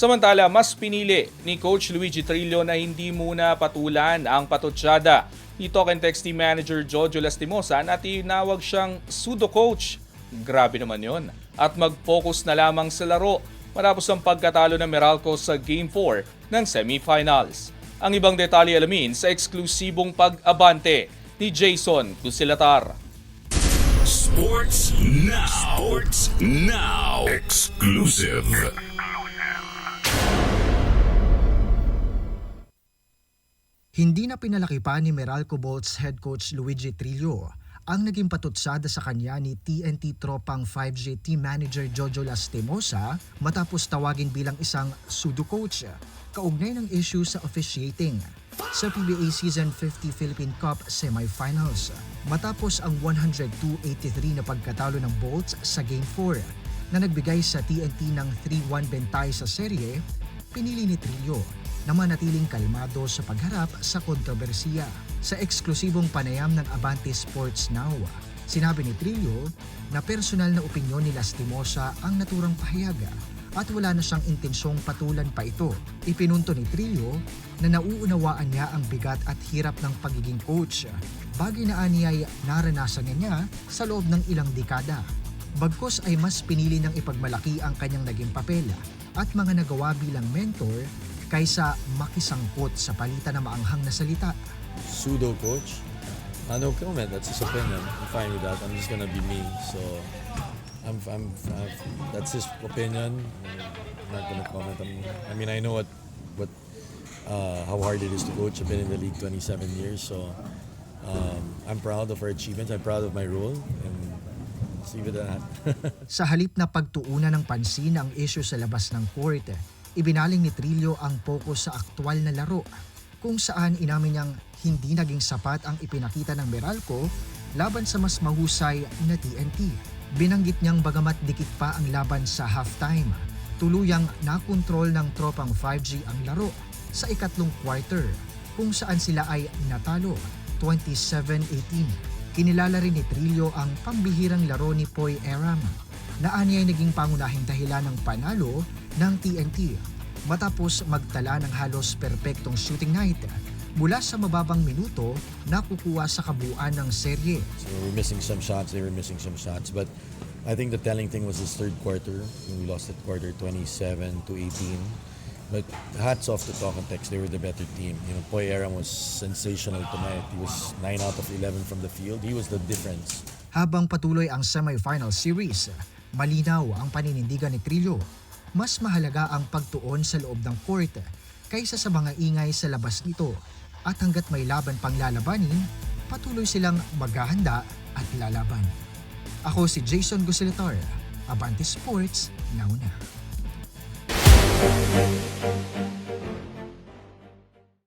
Samantala, mas pinili ni Coach Luigi Trillo na hindi muna patulan ang patutsada ni Talk and Text Team Manager Jojo Lastimosa na tinawag siyang pseudo-coach. Grabe naman yon. At mag-focus na lamang sa laro matapos ang pagkatalo ng Meralco sa Game 4 ng semifinals. Ang ibang detalye alamin sa eksklusibong pag-abante ni Jason Cusilatar. Sports Now. Sports Now. Exclusive. Hindi na pinalaki pa ni Meralco Bolts head coach Luigi Trillo ang naging patutsada sa kanya ni TNT tropang 5G team manager Jojo Lastimosa matapos tawagin bilang isang pseudo-coach kaugnay ng issue sa officiating sa PBA Season 50 Philippine Cup semifinals. Matapos ang 102-83 na pagkatalo ng Bolts sa Game 4 na nagbigay sa TNT ng 3-1 bentay sa serye, pinili ni Trillo na manatiling kalmado sa pagharap sa kontrobersiya. Sa eksklusibong panayam ng Abante Sports Now, sinabi ni Trillo na personal na opinyon ni Lastimosa ang naturang pahayag at wala na siyang intensyong patulan pa ito. Ipinunto ni Trillo na nauunawaan niya ang bigat at hirap ng pagiging coach, bagay na aniyay naranasan niya sa loob ng ilang dekada. Bagkus ay mas pinili ng ipagmalaki ang kanyang naging papel at mga nagawa bilang mentor kaysa makisangkot sa palitan ng maanghang na salita. Pseudo coach? No comment. That's his opinion. I'm fine with that. I'm just gonna be me. So, that's his opinion. I'm not gonna comment. I know how hard it is to coach. I've been in the league 27 years, so I'm proud of our achievements. I'm proud of my role, and let's leave it at that. Sa halip na pagtuunan ng pansin ang issue sa labas ng court, ibinaling ni Trillo ang focus sa aktwal na laro kung saan inamin niyang hindi naging sapat ang ipinakita ng Meralco laban sa mas mahusay na TNT. Binanggit niyang bagamat dikit pa ang laban sa halftime, tuluyang nakontrol ng tropang 5G ang laro sa ikatlong quarter kung saan sila ay natalo 27-18. Kinilala rin ni Trillo ang pambihirang laro ni Poy Aram na anyay naging pangunahing dahilan ng panalo ng TNT matapos magtala ng halos perpektong shooting night mula sa mababang minuto na kukuha sa kabuuan ng serye. So we're missing some shots. They were missing some shots, but I think the telling thing was this third quarter. We lost that quarter 27-18. But hats off to Talk and Text. They were the better team. Poy Aram was sensational tonight. He was 9 out of 11 from the field. He was the difference. Habang patuloy ang semifinal series, malinaw ang paninindigan ni Trillo. Mas mahalaga ang pagtuon sa loob ng court kaysa sa mga ingay sa labas nito. At hanggat may laban pang lalabanin, patuloy silang maghahanda at lalaban. Ako si Jason Cusilatar, Abante Sports, Now.